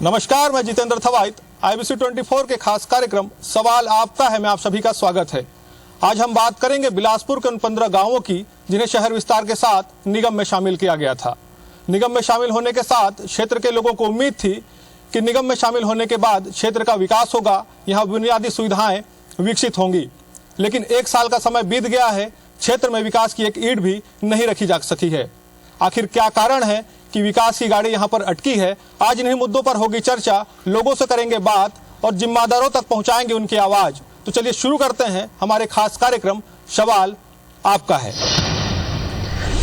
नमस्कार, मैं जितेंद्र थवाइत। IBC 24 के खास कार्यक्रम सवाल आपका है में आप सभी का स्वागत है। आज हम बात करेंगे बिलासपुर के उन 15 गांवों की जिन्हें शहर विस्तार के साथ निगम में शामिल किया गया था। निगम में शामिल होने के साथ क्षेत्र के लोगों को उम्मीद थी कि निगम में शामिल होने के बाद क्षेत्र का विकास होगा, यहाँ बुनियादी सुविधाएं विकसित होंगी। लेकिन एक साल का समय बीत गया है, क्षेत्र में विकास की एक ईंट भी नहीं रखी जा सकी है। आखिर क्या कारण है कि विकास की गाड़ी यहाँ पर अटकी है? आज इन्हीं मुद्दों पर होगी चर्चा, लोगों से करेंगे बात और जिम्मेदारों तक पहुंचाएंगे उनकी आवाज। तो चलिए शुरू करते हैं हमारे खास कार्यक्रम सवाल आपका है।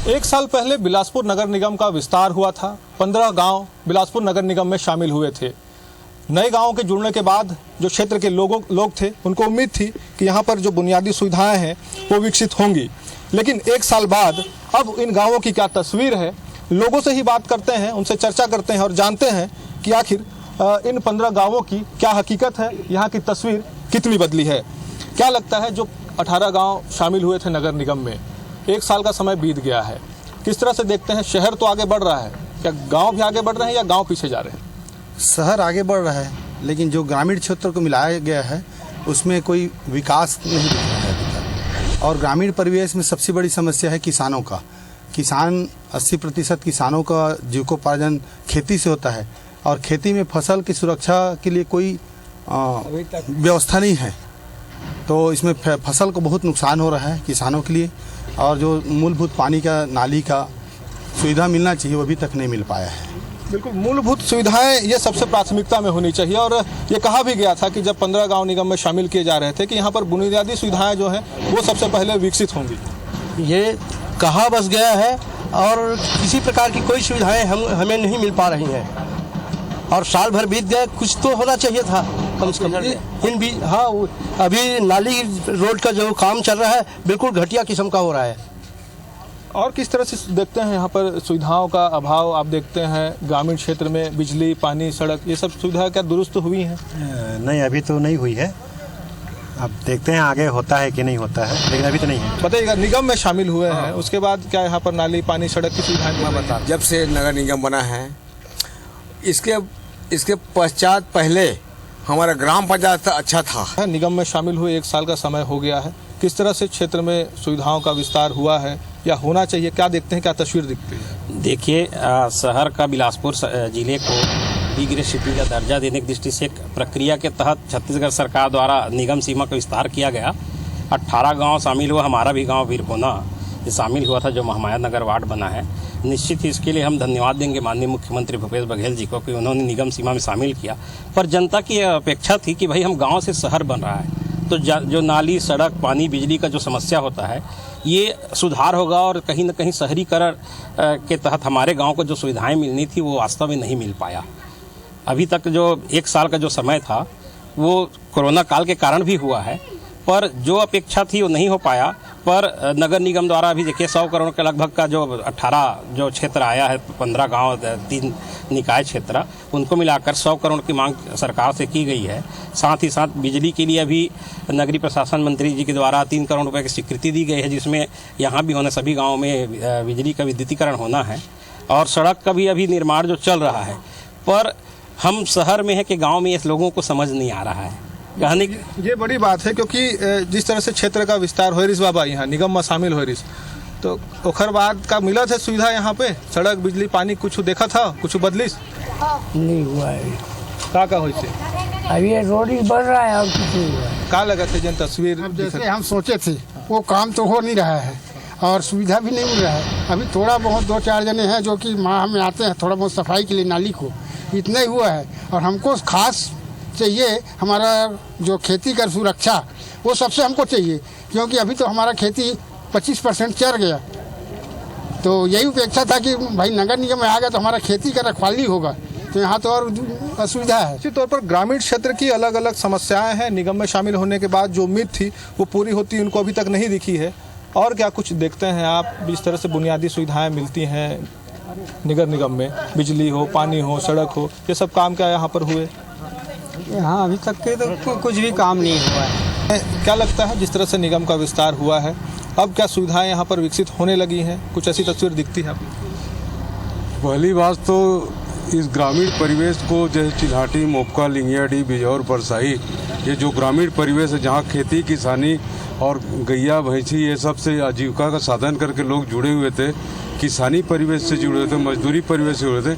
एक साल पहले बिलासपुर नगर निगम का विस्तार हुआ था। 15 गांव बिलासपुर नगर निगम में शामिल हुए थे। नए गांवों के जुड़ने के बाद जो क्षेत्र के लोग थे, उनको उम्मीद थी कि यहाँ पर जो बुनियादी सुविधाएं हैं वो विकसित होंगी। लेकिन एक साल बाद अब इन गांवों की क्या तस्वीर है, लोगों से ही बात करते हैं, उनसे चर्चा करते हैं और जानते हैं कि आखिर इन 15 गांवों की क्या हकीकत है, यहाँ की तस्वीर कितनी बदली है। क्या लगता है, जो 18 गांव शामिल हुए थे नगर निगम में, एक साल का समय बीत गया है, किस तरह से देखते हैं? शहर तो आगे बढ़ रहा है, क्या गांव भी आगे बढ़ रहे हैं या गांव पीछे जा रहे हैं? शहर आगे बढ़ रहा है, लेकिन जो ग्रामीण क्षेत्र को मिलाया गया है उसमें कोई विकास नहीं दिख रहा है अभी तक। और ग्रामीण परिवेश में सबसे बड़ी समस्या है किसानों का। किसान 80% किसानों का जीविकोपार्जन खेती से होता है और खेती में फसल की सुरक्षा के लिए कोई व्यवस्था नहीं है। तो इसमें फसल को बहुत नुकसान हो रहा है किसानों के लिए। और जो मूलभूत पानी का, नाली का सुविधा मिलना चाहिए, वो अभी तक नहीं मिल पाया है। बिल्कुल, मूलभूत सुविधाएं ये सबसे प्राथमिकता में होनी चाहिए। और ये कहा भी गया था कि जब 15 गांव निगम में शामिल किए जा रहे थे कि यहाँ पर बुनियादी सुविधाएं जो हैं वो सबसे पहले विकसित होंगी। ये कहाँ बस गया है और किसी प्रकार की कोई सुविधाएं हमें नहीं मिल पा रही हैं। और साल भर बीत गया, कुछ तो होना चाहिए था कम से कम। इन भी हाँ, अभी नाली रोड का जो काम चल रहा है बिल्कुल घटिया किस्म का हो रहा है। और किस तरह से देखते हैं यहाँ पर सुविधाओं का अभाव? आप देखते हैं ग्रामीण क्षेत्र में बिजली, पानी, सड़क, ये सब सुविधाएं क्या दुरुस्त हुई हैं? नहीं, अभी तो नहीं हुई है। अब देखते हैं आगे होता है कि नहीं होता है, लेकिन अभी तो नहीं है। बताइएगा, निगम में शामिल हुए हैं, उसके बाद क्या यहाँ पर नाली, पानी, सड़क की सुविधाएं? बता, जब से नगर निगम बना है, इसके पश्चात पहले हमारा ग्राम पंचायत अच्छा था। निगम में शामिल हुए एक साल का समय हो गया है, किस तरह से क्षेत्र में सुविधाओं का विस्तार हुआ है या होना चाहिए? क्या देखते हैं, क्या तस्वीर दिखती है? देखिए, शहर का बिलासपुर जिले को बी ग्रेड सिटी का दर्जा देने की दृष्टि से एक प्रक्रिया के तहत छत्तीसगढ़ सरकार द्वारा निगम सीमा का विस्तार किया गया। 18 गांव शामिल हुआ, हमारा भी गांव वीरकोना ये शामिल हुआ था, जो महामाया नगर वार्ड बना है। निश्चित ही इसके लिए हम धन्यवाद देंगे माननीय मुख्यमंत्री भूपेश बघेल जी को कि उन्होंने निगम सीमा में शामिल किया। पर जनता की अपेक्षा थी कि भाई हम गाँव से शहर बन रहा है, तो जो नाली, सड़क, पानी, बिजली का जो समस्या होता है ये सुधार होगा। और कहीं ना कहीं शहरीकरण के तहत हमारे गांव को जो सुविधाएं मिलनी थी वो वास्तव में नहीं मिल पाया। अभी तक जो एक साल का जो समय था वो कोरोना काल के कारण भी हुआ है, पर जो अपेक्षा थी वो नहीं हो पाया। पर नगर निगम द्वारा अभी देखिए 100 करोड़ के लगभग का जो 18 जो क्षेत्र आया है, 15 गांव, 3 निकाय क्षेत्र, उनको मिलाकर 100 करोड़ की मांग सरकार से की गई है। साथ ही साथ बिजली के लिए अभी नगरीय प्रशासन मंत्री जी के द्वारा 3 करोड़ रुपए की स्वीकृति दी गई है, जिसमें यहाँ भी होने सभी गाँव में बिजली का विद्युतीकरण होना है। और सड़क का भी अभी निर्माण जो चल रहा है, पर हम शहर में है कि गाँव में इस लोगों को समझ नहीं आ रहा है। कहने ये बड़ी बात है, क्योंकि जिस तरह से क्षेत्र का विस्तार हो रिस बाबा यहाँ निगम में शामिल हो रिस, तो ओखर बाद का मिला था सुविधा यहाँ पे, सड़क, बिजली, पानी, कुछ देखा था, कुछ बदलिस नहीं हुआ है। का हो से अभी ये रोड ही बढ़ रहा है और कुछ नहीं हुआ है। का लगा थे जन तस्वीर? अब जैसे हम सोचे थे वो काम तो हो नहीं रहा है और सुविधा भी नहीं मिल रहा है। अभी थोड़ा बहुत 2-4 जने हैं जो कि माह में आते हैं थोड़ा बहुत सफाई के लिए नाली को, इतना ही हुआ है। और हमको खास चाहिए हमारा जो खेती का सुरक्षा, वो सबसे हमको चाहिए, क्योंकि अभी तो हमारा खेती 25% चढ़ गया। तो यही अपेक्षा था कि भाई नगर निगम में आ गया तो हमारा खेती का रखवाली होगा, तो यहाँ तो और असुविधा है। निश्चित तौर पर ग्रामीण क्षेत्र की अलग अलग समस्याएं हैं। निगम में शामिल होने के बाद जो उम्मीद थी वो पूरी होती उनको अभी तक नहीं दिखी है। और क्या कुछ देखते हैं आप, जिस तरह से बुनियादी सुविधाएँ मिलती हैं नगर निगम में, बिजली हो, पानी हो, सड़क हो, ये सब काम क्या यहाँ पर हुए? यहाँ अभी तक के तो कुछ भी काम नहीं हुआ है। क्या लगता है, जिस तरह से निगम का विस्तार हुआ है, अब क्या सुविधाएं यहाँ पर विकसित होने लगी हैं? कुछ ऐसी तस्वीर दिखती है आपको? पहली बात तो इस ग्रामीण परिवेश को जैसे चिल्हाटी, मोपका, लिंगियाडी, बिजौर, परसाई, ये जो ग्रामीण परिवेश है जहाँ खेती किसानी और गैया भैंसी ये सब से आजीविका का साधन करके लोग जुड़े हुए थे, किसानी परिवेश से जुड़े हुए थे, मजदूरी परिवेश से जुड़े थे,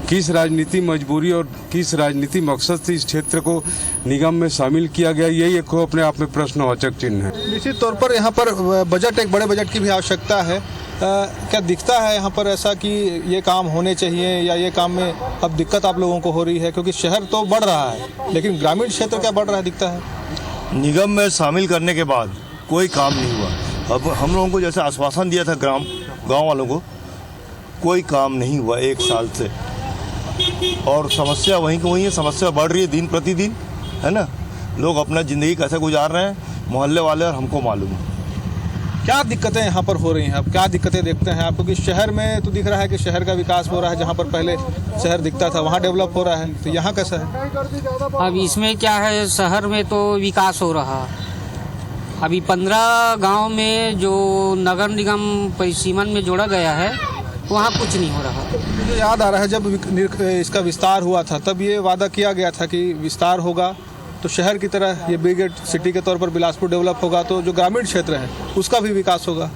किस राजनीति मजबूरी और किस राजनीति मकसद से इस क्षेत्र को निगम में शामिल किया गया, यही एक अपने आप में प्रश्नवाचक चिन्ह है। निश्चित तौर पर यहाँ पर बजट, एक बड़े बजट की भी आवश्यकता है। क्या दिखता है यहाँ पर ऐसा कि ये काम होने चाहिए या ये काम में अब दिक्कत आप लोगों को हो रही है? क्योंकि शहर तो बढ़ रहा है लेकिन ग्रामीण क्षेत्र क्या बढ़ रहा है, दिखता है? निगम में शामिल करने के बाद कोई काम नहीं हुआ। अब हम लोगों को जैसे आश्वासन दिया था गांव वालों को, कोई काम नहीं हुआ 1 साल से, और समस्या वहीं की वहीं है। समस्या बढ़ रही है दिन प्रतिदिन, है ना। लोग अपना ज़िंदगी कैसे गुजार रहे हैं, मोहल्ले वाले और हमको मालूम है। क्या दिक्कतें यहाँ पर हो रही हैं? अब क्या दिक्कतें देखते हैं आप? क्योंकि शहर में तो दिख रहा है कि शहर का विकास हो रहा है, जहाँ पर पहले शहर दिखता था वहाँ डेवलप हो रहा है, तो यहाँ कैसा है? अब इसमें क्या है, शहर में तो विकास हो रहा। अभी 15 गांव में जो नगर निगम परिसीमन में जोड़ा गया है वहाँ कुछ नहीं हो रहा। मुझे याद आ रहा है जब इसका विस्तार हुआ था तब ये वादा किया गया था कि विस्तार होगा तो शहर की तरह ये बिग सिटी के तौर पर बिलासपुर डेवलप होगा, तो जो ग्रामीण क्षेत्र है उसका भी विकास होगा।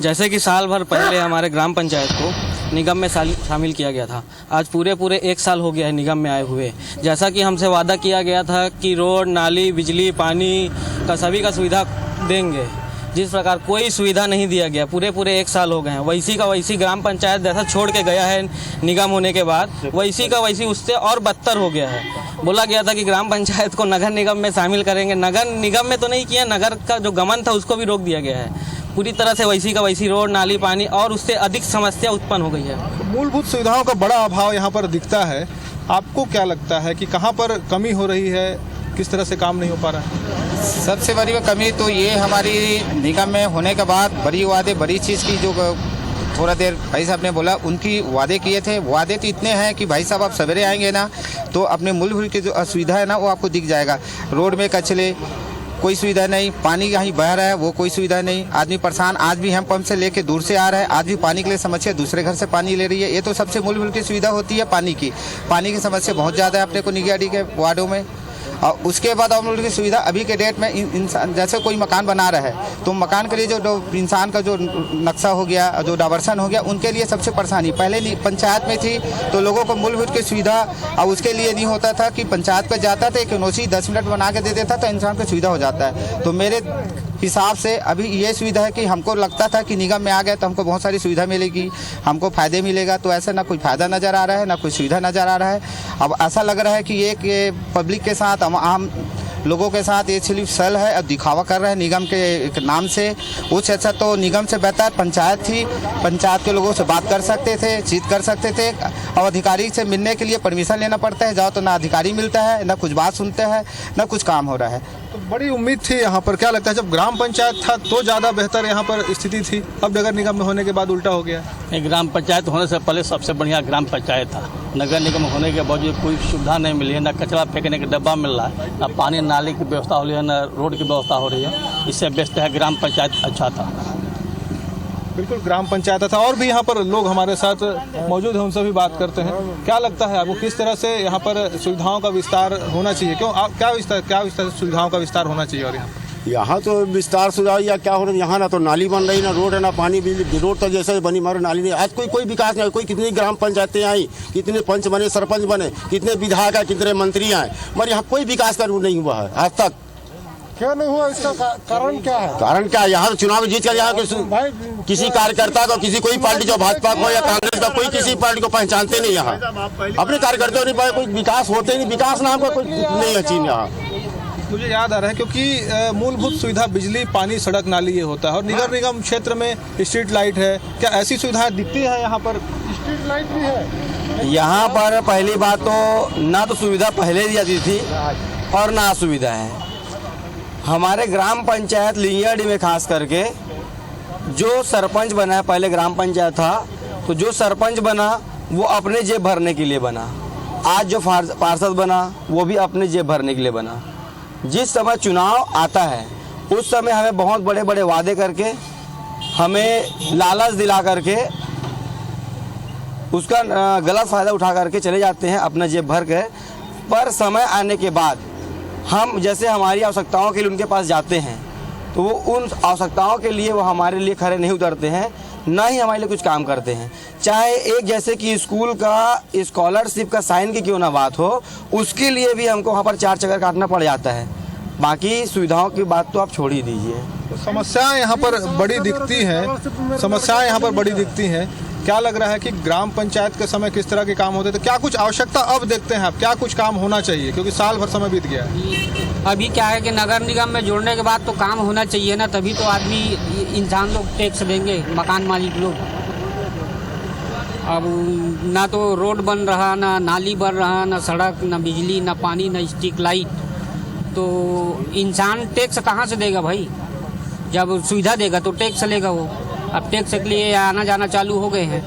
जैसे कि साल भर पहले हमारे ग्राम पंचायत को निगम में शामिल किया गया था, आज पूरे 1 साल हो गया है निगम में आए हुए। जैसा कि हमसे वादा किया गया था कि रोड, नाली, बिजली, पानी का सभी का सुविधा देंगे, जिस प्रकार कोई सुविधा नहीं दिया गया। पूरे 1 साल हो गए हैं। वैसी का वैसी ग्राम पंचायत जैसा छोड़ के गया है निगम होने के बाद, वैसी का वैसी उससे और बदतर हो गया है। बोला गया था कि ग्राम पंचायत को नगर निगम में शामिल करेंगे, नगर निगम में तो नहीं किया, नगर का जो गमन था उसको भी रोक दिया गया है। पूरी तरह से वैसी का वैसी रोड, नाली, पानी और उससे अधिक समस्या उत्पन्न हो गई है। मूलभूत सुविधाओं का बड़ा अभाव यहाँ पर दिखता है। आपको क्या लगता है कि कहाँ पर कमी हो रही है, किस तरह से काम नहीं हो पा रहा है? सबसे बड़ी कमी तो ये हमारी निगम में होने के बाद बड़ी वादे, बड़ी चीज़ की जो थोड़ा देर भाई साहब ने बोला, उनकी वादे किए थे। वादे तो इतने हैं कि भाई साहब आप सवेरे आएंगे ना तो अपने मूलभूत की जो असुविधा है ना वो आपको दिख जाएगा। रोड में कचरे, कोई सुविधा नहीं, पानी कहीं बह रहा है वो कोई सुविधा नहीं, आदमी परेशान। आज भी हम पंप से लेके दूर से आ रहे हैं, आज भी पानी के लिए समस्या, दूसरे घर से पानी ले रही है। ये तो सबसे मूलभूत की सुविधा होती है पानी की समस्या बहुत ज़्यादा है अपने को निगियाडी के वार्डों में। और उसके बाद हम लोगों की सुविधा अभी के डेट में इंसान जैसे कोई मकान बना रहा है तो मकान के लिए जो इंसान का जो नक्शा हो गया, जो डायवर्सन हो गया, उनके लिए सबसे परेशानी पहले पंचायत में थी तो लोगों को मूलभूत की सुविधा और उसके लिए नहीं होता था कि पंचायत पर जाता था, एक नोसी 10 मिनट बना के दे देता तो इंसान को सुविधा हो जाता है। तो मेरे हिसाब से अभी ये सुविधा है कि हमको लगता था कि निगम में आ गए तो हमको बहुत सारी सुविधा मिलेगी, हमको फ़ायदे मिलेगा, तो ऐसा ना कोई फ़ायदा नज़र आ रहा है, ना कोई सुविधा नज़र आ रहा है। अब ऐसा लग रहा है कि ये पब्लिक के साथ, आम लोगों के साथ ये सिर्फ सेल है और दिखावा कर रहे हैं निगम के नाम से। उस अच्छा तो निगम से बेहतर पंचायत थी, पंचायत के लोगों से बात कर सकते थे, जीत कर सकते थे। और अधिकारी से मिलने के लिए परमिशन लेना पड़ता है, जाओ तो ना अधिकारी मिलता है, ना कुछ बात सुनते हैं, ना कुछ काम हो रहा है। तो बड़ी उम्मीद थी यहाँ पर, क्या लगता है जब ग्राम पंचायत था तो ज़्यादा बेहतर यहाँ पर स्थिति थी, अब नगर निगम में होने के बाद उल्टा हो गया? ग्राम पंचायत होने से पहले सबसे बढ़िया ग्राम पंचायत था। नगर निगम होने के बावजूद कोई सुविधा नहीं मिली है, ना कचरा फेंकने का डब्बा मिल रहा है, ना पानी नाली की व्यवस्था हो रही है, ना रोड की व्यवस्था हो रही है। इससे बेस्ट है ग्राम पंचायत अच्छा था। बिल्कुल ग्राम पंचायत था। और भी यहाँ पर लोग हमारे साथ मौजूद हैं, उनसे भी बात करते हैं। क्या लगता है आपको किस तरह से यहाँ पर सुविधाओं का विस्तार होना चाहिए? क्यों क्या विस्तार सुविधाओं का विस्तार होना चाहिए? और यहाँ तो विस्तार सुविधा या क्या हो रहा है, यहाँ ना तो नाली बन रही, ना रोड है, ना पानी, बिजली। रोड तो जैसे बनी मारो, नाली नहीं। आज कोई विकास नहीं। कोई कितनी ग्राम पंचायतें आई, कितने पंच बने, सरपंच बने, कितने विधायक आए, कितने मंत्री आए, मगर यहाँ कोई विकास का नहीं हुआ है आज तक। क्यों नहीं हुआ, इसका कारण क्या है? कारण क्या है, यहाँ चुनाव जीत कर यहाँ किसी कार्यकर्ता को, किसी कोई पार्टी, जो भाजपा को या कांग्रेस का, कोई किसी पार्टी को पहचानते नहीं। यहाँ अपने कार्यकर्ताओं ने कोई विकास होते नहीं, विकास नाम का कोई नहीं है चीज यहाँ। मुझे याद आ रहा है क्योंकि मूलभूत सुविधा बिजली, पानी, सड़क, नाली ये होता है, और नगर निगम क्षेत्र में स्ट्रीट लाइट है। क्या ऐसी सुविधाएं दिखती है यहाँ पर? स्ट्रीट लाइट भी है यहाँ पर। पहली बात तो ना तो सुविधा पहले दी जाती थी और ना सुविधा है। हमारे ग्राम पंचायत लिंगियाडी में खास करके जो सरपंच बना है, पहले ग्राम पंचायत था तो जो सरपंच बना वो अपने जेब भरने के लिए बना। आज जो पार्षद बना वो भी अपने जेब भरने के लिए बना। जिस समय चुनाव आता है उस समय हमें बहुत बड़े बड़े वादे करके, हमें लालच दिला करके उसका गलत फ़ायदा उठा करके चले जाते हैं अपना जेब भर के। पर समय आने के बाद हम जैसे हमारी आवश्यकताओं के लिए उनके पास जाते हैं तो वो उन आवश्यकताओं के लिए वो हमारे लिए खड़े नहीं उतरते हैं, ना ही हमारे लिए कुछ काम करते हैं। चाहे एक जैसे कि स्कूल का स्कॉलरशिप का साइन की क्यों ना बात हो, उसके लिए भी हमको वहाँ पर 4 चक्कर काटना पड़ जाता है। बाकी सुविधाओं की बात तो आप छोड़ ही दीजिए। समस्याएं यहाँ पर बड़ी दिखती हैं, क्या लग रहा है कि ग्राम पंचायत के समय किस तरह के काम होते थे, क्या कुछ आवश्यकता अब देखते हैं आप, क्या कुछ काम होना चाहिए, क्योंकि साल भर समय बीत गया है। अभी क्या है कि नगर निगम में जोड़ने के बाद तो काम होना चाहिए ना, तभी तो आदमी इंसान लोग टैक्स देंगे, मकान मालिक लोग। अब ना तो रोड बन रहा, ना नाली बन रहा, ना सड़क, ना बिजली, ना पानी, ना स्ट्रीट लाइट, तो इंसान टैक्स कहाँ से देगा भाई? जब सुविधा देगा तो टैक्स लेगा वो। अब टैक्स के लिए आना जाना चालू हो गए हैं,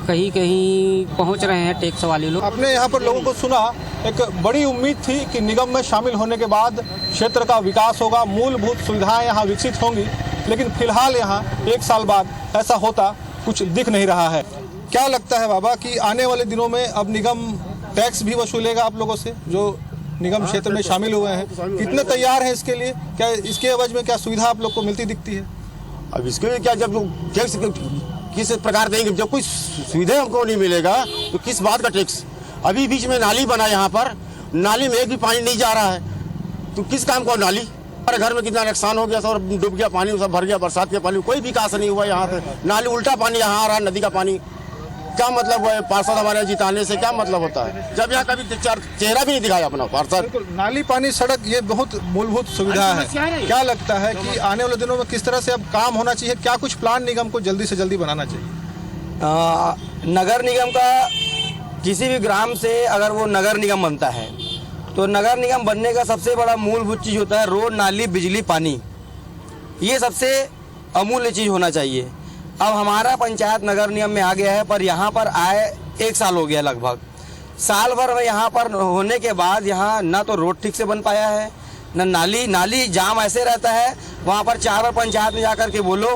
कहीं कहीं पहुंच रहे हैं टैक्स वाले लोग। आपने यहाँ पर लोगों को सुना, एक बड़ी उम्मीद थी कि निगम में शामिल होने के बाद क्षेत्र का विकास होगा, मूलभूत सुविधाएं यहाँ विकसित होंगी, लेकिन फिलहाल यहाँ 1 साल बाद ऐसा होता कुछ दिख नहीं रहा है। क्या लगता है बाबा कि आने वाले दिनों में अब निगम टैक्स भी वसूलेगा आप लोगों से जो निगम क्षेत्र में शामिल हुए हैं? कितने तैयार हैं इसके लिए? क्या इसके एवज में क्या सुविधा आप लोग को मिलती दिखती है? अब इसके लिए क्या, जब टैक्स किस प्रकार देंगे, जब कोई सुविधा हमको नहीं मिलेगा तो किस बात का टैक्स? अभी बीच में नाली बना, यहाँ पर नाली में एक भी पानी नहीं जा रहा है, तो किस काम को नाली? हमारे घर में कितना नुकसान हो गया, सब डूब गया, पानी सब भर गया, बरसात के पानी, कोई विकास नहीं हुआ यहाँ पे। नाली उल्टा पानी यहाँ आ रहा है, नदी का पानी। क्या मतलब है पार्षद हमारे जिताने से, क्या मतलब होता है जब यहाँ कभी चेहरा भी नहीं दिखाया अपना पार्षद? नाली, पानी, सड़क, ये बहुत मूलभूत सुविधा है। क्या लगता है कि आने वाले दिनों में किस तरह से अब काम होना चाहिए? क्या कुछ प्लान निगम को जल्दी से जल्दी बनाना चाहिए? नगर निगम का किसी भी ग्राम से अगर वो नगर निगम बनता है तो नगर निगम बनने का सबसे बड़ा मूलभूत चीज़ होता है रोड, नाली, बिजली, पानी। ये सबसे अमूल्य चीज़ होना चाहिए। अब हमारा पंचायत नगर निगम में आ गया है, पर यहाँ पर आए 1 साल हो गया लगभग। साल भर में यहाँ पर होने के बाद यहाँ ना तो रोड ठीक से बन पाया है, ना नाली जाम ऐसे रहता है, वहाँ पर 4 बार पंचायत में जाकर के बोलो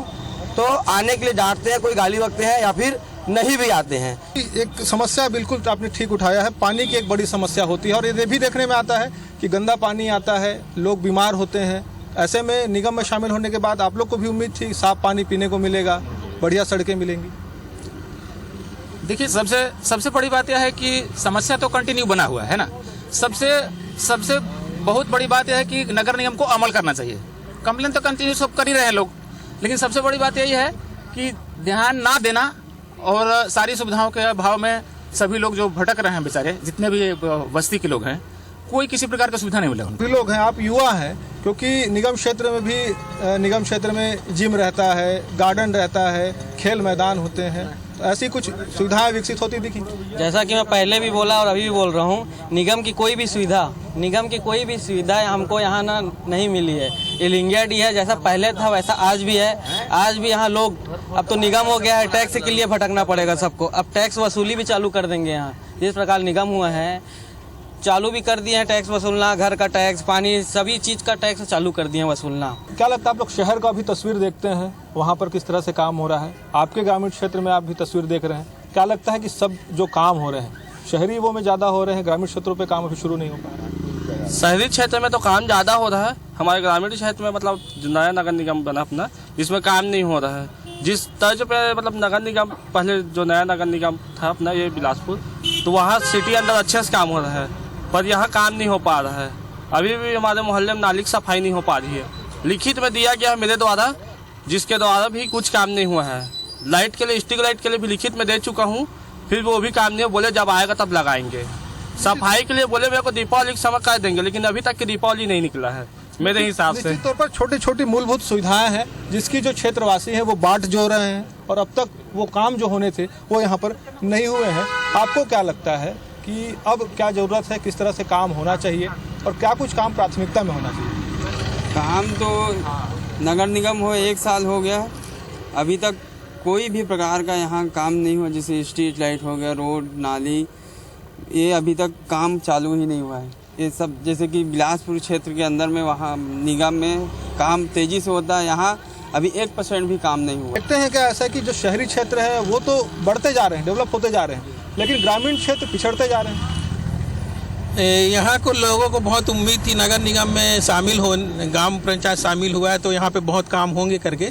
तो आने के लिए डांटते हैं, कोई गाली बकते हैं या फिर नहीं भी आते हैं। एक समस्या बिल्कुल आपने ठीक उठाया है, पानी की एक बड़ी समस्या होती है और ये भी देखने में आता है कि गंदा पानी आता है, लोग बीमार होते हैं। ऐसे में निगम में शामिल होने के बाद आप लोग को भी उम्मीद थी साफ पानी पीने को मिलेगा, बढ़िया सड़कें मिलेंगी। देखिए, सबसे बड़ी बात यह है कि समस्या तो कंटिन्यू बना हुआ है ना। सबसे बहुत बड़ी बात यह है कि नगर निगम को अमल करना चाहिए। कंप्लेन तो कंटिन्यू सब कर ही रहे हैं लोग, लेकिन सबसे बड़ी बात यही है कि ध्यान ना देना और सारी सुविधाओं के अभाव में सभी लोग जो भटक रहे हैं बेचारे, जितने भी बस्ती के लोग हैं, कोई किसी प्रकार की सुविधा नहीं मिला उनको। लोग हैं, आप युवा हैं, क्योंकि निगम क्षेत्र में जिम रहता है, गार्डन रहता है, खेल मैदान होते हैं, तो ऐसी कुछ सुविधाएं विकसित होती दिखी? जैसा कि मैं पहले भी बोला और अभी भी बोल रहा हूँ, निगम की कोई भी सुविधा हमको यहाँ ना नहीं मिली है। ये इंडिया डी है, जैसा पहले था वैसा आज भी है। आज भी यहाँ लोग, अब तो निगम हो गया है, टैक्स के लिए भटकना पड़ेगा सबको। अब टैक्स वसूली भी चालू कर देंगे यहाँ, जिस प्रकार निगम हुआ है चालू भी कर दिए हैं टैक्स वसूलना, घर का टैक्स, पानी, सभी चीज़ का टैक्स चालू कर दिए हैं वसूलना। क्या लगता है आप लोग शहर का भी तस्वीर देखते हैं, वहाँ पर किस तरह से काम हो रहा है? आपके ग्रामीण क्षेत्र में आप भी तस्वीर देख रहे हैं, क्या लगता है कि सब जो काम हो रहे हैं शहरी वो में ज़्यादा हो रहे हैं, ग्रामीण क्षेत्रों पे काम अभी शुरू नहीं हो पा रहा है? शहरी क्षेत्र में तो काम ज़्यादा हो रहा है, हमारे ग्रामीण क्षेत्र में मतलब जो नया नगर निगम बना अपना, इसमें काम नहीं हो रहा है। जिस तर्ज पे मतलब नगर निगम पहले जो नया नगर निगम था अपना ये बिलासपुर, तो वहाँ सिटी अंदर अच्छे से काम हो रहा है, पर यहाँ काम नहीं हो पा रहा है। अभी भी हमारे मोहल्ले में नाली की सफाई नहीं हो पा रही है। लिखित में दिया गया है मेरे द्वारा, जिसके द्वारा भी कुछ काम नहीं हुआ है। लाइट के लिए, स्ट्रीट लाइट के लिए भी लिखित में दे चुका हूँ, फिर वो भी काम नहीं है। बोले जब आएगा तब लगाएंगे। सफाई के लिए बोले मेरे को दीपावली के समय कर देंगे, लेकिन अभी तक की दीपावली नहीं निकला है मेरे हिसाब से। निश्चित तौर पर छोटी छोटी मूलभूत सुविधाएं हैं जिसकी जो क्षेत्रवासी हैं वो बाट जो रहे हैं, और अब तक वो काम जो होने थे वो यहाँ पर नहीं हुए हैं। आपको क्या लगता है कि अब क्या ज़रूरत है, किस तरह से काम होना चाहिए और क्या कुछ काम प्राथमिकता में होना चाहिए? काम तो नगर निगम हो 1 साल हो गया, अभी तक कोई भी प्रकार का यहाँ काम नहीं हुआ। जैसे स्ट्रीट लाइट हो गया, रोड, नाली, ये अभी तक काम चालू ही नहीं हुआ है। ये सब जैसे कि बिलासपुर क्षेत्र के अंदर में वहाँ निगम में काम तेज़ी से होता है। यहाँ अभी 1% भी काम नहीं हुआ। देखते हैं क्या ऐसा कि जो शहरी क्षेत्र है वो तो बढ़ते जा रहे हैं, डेवलप होते जा रहे हैं, लेकिन ग्रामीण क्षेत्र पिछड़ते जा रहे हैं। यहाँ को लोगों को बहुत उम्मीद थी नगर निगम में शामिल हो, ग्राम पंचायत शामिल हुआ है तो यहाँ पे बहुत काम होंगे करके,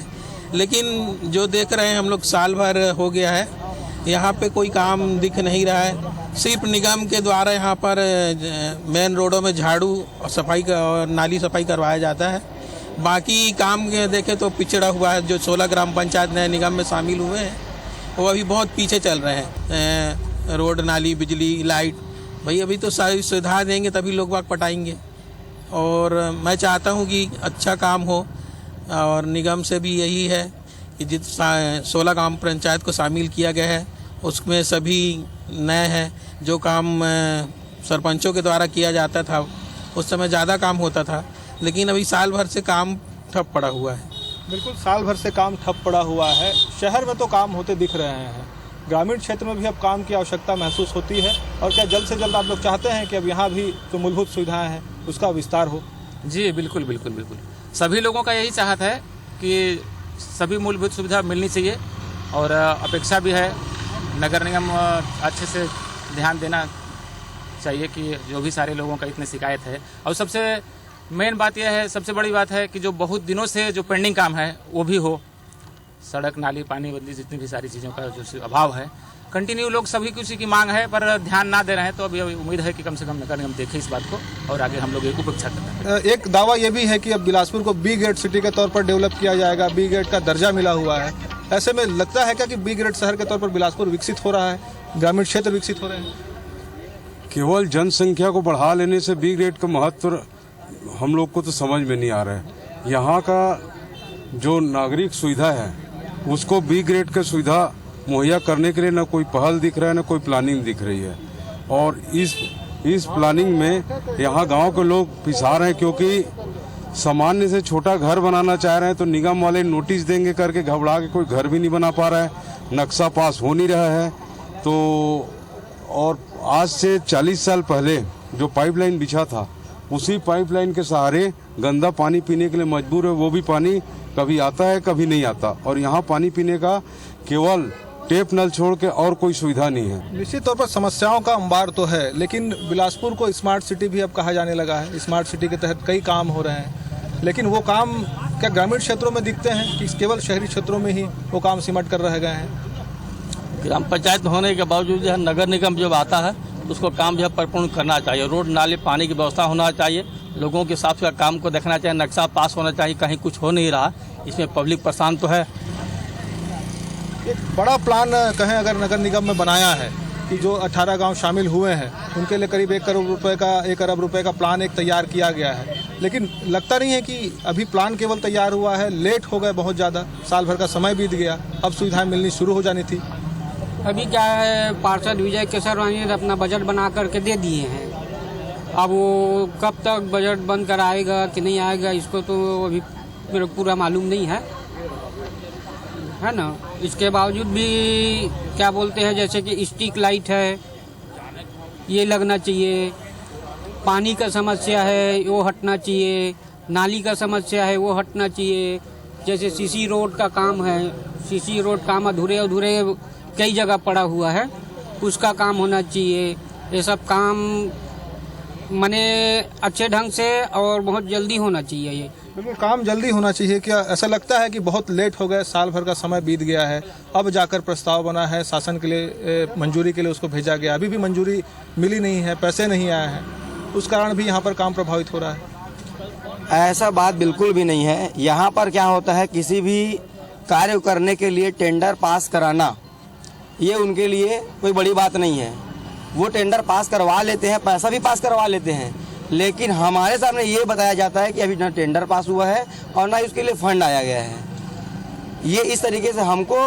लेकिन जो देख रहे हैं हम लोग साल भर हो गया है, यहाँ पे कोई काम दिख नहीं रहा है। सिर्फ निगम के द्वारा यहाँ पर मेन रोडों में झाड़ू और सफाई और नाली सफाई करवाया जाता है। बाकी काम देखें तो पिछड़ा हुआ है। जो 16 ग्राम पंचायत नए निगम में शामिल हुए हैं वो अभी बहुत पीछे चल रहे हैं। रोड, नाली, बिजली, लाइट, भाई अभी तो सारी सुविधा देंगे तभी लोग बाग पटाएंगे। और मैं चाहता हूँ कि अच्छा काम हो, और निगम से भी यही है कि जिस 16 ग्राम पंचायत को शामिल किया गया है उसमें सभी नए हैं। जो काम सरपंचों के द्वारा किया जाता था उस समय ज़्यादा काम होता था, लेकिन अभी साल भर से काम ठप पड़ा हुआ है। बिल्कुल, साल भर से काम ठप पड़ा हुआ है। शहर में तो काम होते दिख रहे हैं, ग्रामीण क्षेत्र में भी अब काम की आवश्यकता महसूस होती है। और क्या जल्द से जल्द आप लोग चाहते हैं कि अब यहाँ भी जो मूलभूत सुविधाएं हैं उसका विस्तार हो? जी बिल्कुल बिल्कुल बिल्कुल, सभी लोगों का यही चाहत है कि सभी मूलभूत सुविधा मिलनी चाहिए, और अपेक्षा भी है नगर निगम अच्छे से ध्यान देना चाहिए कि जो भी सारे लोगों का इतनी शिकायत है। और सबसे मेन बात यह है, सबसे बड़ी बात है कि जो बहुत दिनों से जो पेंडिंग काम है वो भी हो। सड़क, नाली, पानी, बदली, जितनी भी सारी चीज़ों का जो अभाव है, कंटिन्यू लोग सभी किसी की मांग है पर ध्यान ना दे रहे हैं। तो अभी उम्मीद है कि कम से कम नगर निगम देखे इस बात को और आगे हम लोग एक उपेक्षा करते हैं। एक दावा ये भी है कि अब बिलासपुर को बी ग्रेड सिटी के तौर पर डेवलप किया जाएगा, बी ग्रेड का दर्जा मिला हुआ है। ऐसे में लगता है क्या कि बी ग्रेड शहर के तौर पर बिलासपुर विकसित हो रहा है, ग्रामीण क्षेत्र विकसित हो रहे हैं? केवल जनसंख्या को बढ़ा लेने से बी ग्रेड का महत्व हम लोग को तो समझ में नहीं आ रहा है। यहाँ का जो नागरिक सुविधा है उसको बी ग्रेड का सुविधा मुहैया करने के लिए ना कोई पहल दिख रहा है, ना कोई प्लानिंग दिख रही है। और इस प्लानिंग में यहाँ गांव के लोग पिसा रहे हैं, क्योंकि सामान्य से छोटा घर बनाना चाह रहे हैं तो निगम वाले नोटिस देंगे करके घबरा के कोई घर भी नहीं बना पा रहा है, नक्शा पास हो नहीं रहा है। तो और आज से 40 साल पहले जो पाइपलाइन बिछा था उसी पाइपलाइन के सहारे गंदा पानी पीने के लिए मजबूर है। वो भी पानी कभी आता है कभी नहीं आता, और यहाँ पानी पीने का केवल टेप नल छोड़ के और कोई सुविधा नहीं है। निश्चित तौर पर समस्याओं का अंबार तो है, लेकिन बिलासपुर को स्मार्ट सिटी भी अब कहा जाने लगा है। स्मार्ट सिटी के तहत कई काम हो रहे हैं, लेकिन वो काम क्या ग्रामीण क्षेत्रों में दिखते हैं कि केवल शहरी क्षेत्रों में ही वो काम सिमट कर रह गए हैं? ग्राम पंचायत होने के बावजूद जो है नगर निगम जब आता है उसको काम जो है परिपूर्ण करना चाहिए। रोड, नाले, पानी की व्यवस्था होना चाहिए, लोगों के साथ साथ काम को देखना चाहिए, नक्शा पास होना चाहिए। कहीं कुछ हो नहीं रहा, इसमें पब्लिक परेशान तो है। एक बड़ा प्लान कहें अगर नगर निगम में बनाया है कि जो 18 गांव शामिल हुए हैं उनके लिए करीब 1 अरब रुपए का प्लान एक तैयार किया गया है, लेकिन लगता नहीं है कि अभी प्लान केवल तैयार हुआ है, लेट हो गए बहुत ज़्यादा, साल भर का समय बीत गया, अब सुविधाएं मिलनी शुरू हो जानी थी। अभी क्या है, पार्षद विजय केसरवानी ने अपना बजट बना करके दे दिए हैं। अब वो कब तक बजट बन कर आएगा कि नहीं आएगा इसको तो अभी मेरे को पूरा मालूम नहीं है ना। इसके बावजूद भी क्या बोलते हैं, जैसे कि स्ट्रीट लाइट है ये लगना चाहिए, पानी का समस्या है वो हटना चाहिए, नाली का समस्या है वो हटना चाहिए। जैसे सीसी रोड का काम है, सीसी रोड काम अधूरे कई जगह पड़ा हुआ है, उसका काम होना चाहिए। ये सब काम मने अच्छे ढंग से और बहुत जल्दी होना चाहिए। ये बिल्कुल काम जल्दी होना चाहिए। क्या ऐसा लगता है कि बहुत लेट हो गए, साल भर का समय बीत गया है, अब जाकर प्रस्ताव बना है, शासन के लिए मंजूरी के लिए उसको भेजा गया, अभी भी मंजूरी मिली नहीं है, पैसे नहीं आए हैं, उस कारण भी यहाँ पर काम प्रभावित हो रहा है? ऐसा बात बिल्कुल भी नहीं है। यहाँ पर क्या होता है, किसी भी कार्य करने के लिए टेंडर पास कराना ये उनके लिए कोई बड़ी बात नहीं है। वो टेंडर पास करवा लेते हैं, पैसा भी पास करवा लेते हैं, लेकिन हमारे सामने ये बताया जाता है कि अभी ना टेंडर पास हुआ है और ना ही उसके लिए फंड आया गया है। ये इस तरीके से हमको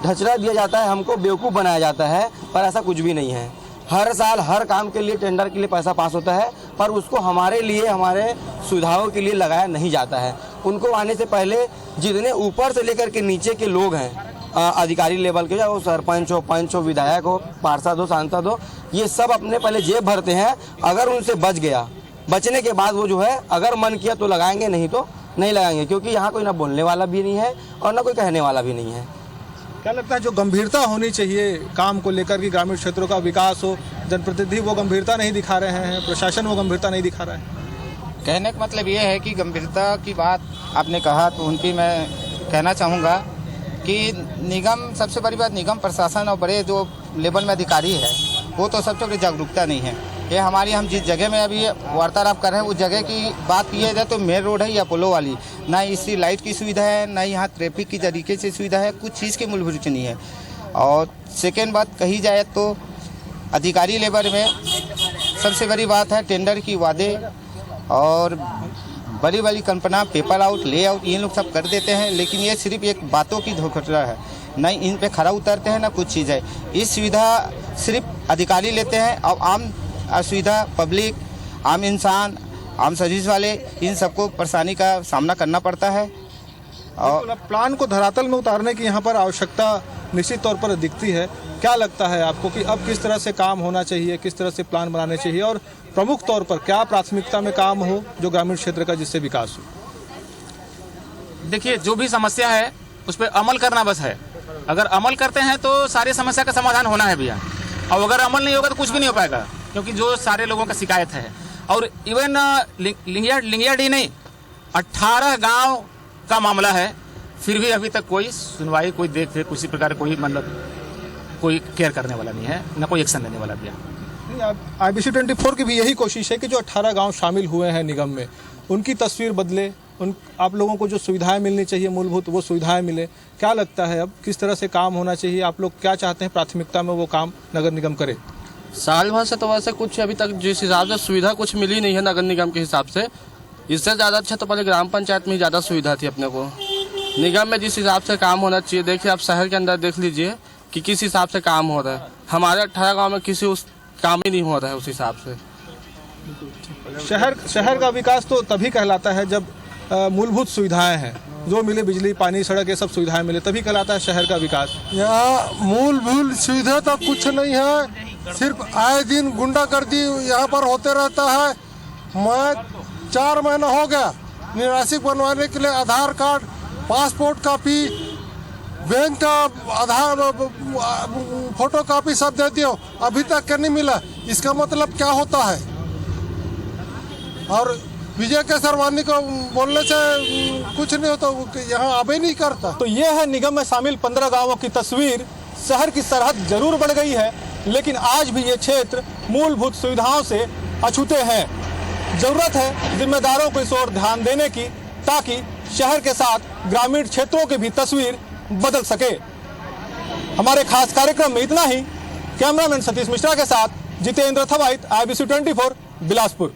ढचरा दिया जाता है, हमको बेवकूफ़ बनाया जाता है, पर ऐसा कुछ भी नहीं है। हर साल हर काम के लिए टेंडर के लिए पैसा पास होता है, पर उसको हमारे लिए, हमारे सुविधाओं के लिए लगाया नहीं जाता है। उनको आने से पहले जितने ऊपर से लेकर के नीचे के लोग हैं, अधिकारी लेवल के, चाहे वो सरपंच हो, पंच हो, विधायक हो, पार्षद हो, सांसद हो, ये सब अपने पहले जेब भरते हैं। अगर उनसे बच गया, बचने के बाद वो जो है अगर मन किया तो लगाएंगे, नहीं तो नहीं लगाएंगे, क्योंकि यहाँ कोई ना बोलने वाला भी नहीं है और ना कोई कहने वाला भी नहीं है। क्या लगता है जो गंभीरता होनी चाहिए काम को लेकर कि ग्रामीण क्षेत्रों का विकास हो, जनप्रतिनिधि वो गंभीरता नहीं दिखा रहे हैं, प्रशासन वो गंभीरता नहीं दिखा रहा है? कहने का मतलब ये है कि गंभीरता की बात आपने कहा तो उनकी मैं कहना चाहूँगा कि निगम, सबसे बड़ी बात निगम प्रशासन और बड़े जो लेवल में अधिकारी है वो तो सबसे बड़ी जागरूकता नहीं है। ये हमारी, हम जिस जगह में अभी वार्तालाप कर रहे हैं उस जगह की बात की जाए तो मेन रोड है या अपोलो वाली, ना इसकी लाइट की सुविधा है, ना यहाँ ट्रैफिक की तरीके से सुविधा है, कुछ चीज़ की मूलभूत नहीं है। और सेकेंड बात कही जाए तो अधिकारी लेवल में सबसे बड़ी बात है टेंडर की वादे और बड़ी बड़ी कल्पना, पेपर आउट, लेआउट, ये लोग सब कर देते हैं, लेकिन ये सिर्फ एक बातों की धोखा है, ना इन पे खरा उतरते हैं ना कुछ चीज़ है। इस सुविधा सिर्फ अधिकारी लेते हैं और आम असुविधा पब्लिक, आम इंसान, आम सर्विस वाले, इन सबको परेशानी का सामना करना पड़ता है। और प्लान को धरातल में उतारने की यहाँ पर आवश्यकता निश्चित तौर पर दिखती है। क्या लगता है आपको कि अब किस तरह से काम होना चाहिए, किस तरह से प्लान बनाने चाहिए और प्रमुख तौर पर क्या प्राथमिकता में काम हो जो ग्रामीण क्षेत्र का, जिससे विकास हो? देखिए, जो भी समस्या है उस पर अमल करना बस है। अगर अमल करते हैं तो सारी समस्या का समाधान होना है भैया, और अगर अमल नहीं होगा तो कुछ भी नहीं हो पाएगा, क्योंकि जो सारे लोगों का शिकायत है। और इवन लिंगियाडी नहीं, 18 गांव का मामला है, फिर भी अभी तक कोई सुनवाई, कोई देख रेख, किसी प्रकार कोई मतलब कोई केयर करने वाला नहीं है, ना कोई एक्शन लेने वाला भी है। IBC 24 की भी यही कोशिश है कि जो 18 गांव शामिल हुए हैं निगम में, उनकी तस्वीर बदले, उन आप लोगों को जो सुविधाएं मिलनी चाहिए मूलभूत, वो सुविधाएं मिले। क्या लगता है अब किस तरह से काम होना चाहिए? आप लोग क्या चाहते हैं प्राथमिकता में वो काम नगर निगम करे? साल भर से तो वैसे कुछ अभी तक जिस हिसाब से सुविधा कुछ मिली नहीं है नगर निगम के हिसाब से, इससे ज़्यादा अच्छा तो पहले ग्राम पंचायत में ही ज़्यादा सुविधा थी अपने को। निगम में जिस हिसाब से काम होना चाहिए, देखिए आप शहर के अंदर देख लीजिए कि किस हिसाब से काम हो रहा है। हमारे 18 गाँव में किसी उस काम ही नहीं हो रहा है उस हिसाब से। शहर का विकास तो तभी कहलाता है जब मूलभूत सुविधाएं हैं, जो मिले, बिजली, पानी, सड़क, ये सब सुविधाएं मिले, तभी कहलाता है शहर का विकास। यहाँ मूलभूत सुविधा तो कुछ नहीं है, सिर्फ आए दिन गुंडागर्दी यहाँ पर होते रहता है। मैं 4 महीना हो गया निवासिक बनवाने के लिए आधार कार्ड, पासपोर्ट कॉपी, बैंक का आधार फोटो कॉपी सब दे दियो, अभी तक क्या नहीं मिला। इसका मतलब क्या होता है? और विजय केसरवानी को बोलने से कुछ नहीं होता, यहाँ आबे नहीं करता। तो ये है निगम में शामिल 15 गांवों की तस्वीर। शहर की सरहद जरूर बढ़ गई है, लेकिन आज भी ये क्षेत्र मूलभूत सुविधाओं से अछूते हैं। जरूरत है जिम्मेदारों को इस ओर ध्यान देने की, ताकि शहर के साथ ग्रामीण क्षेत्रों की भी तस्वीर बदल सके। हमारे खास कार्यक्रम में इतना ही। कैमरामैन सतीश मिश्रा के साथ जितेंद्र थवाइट, IBC 24, बिलासपुर।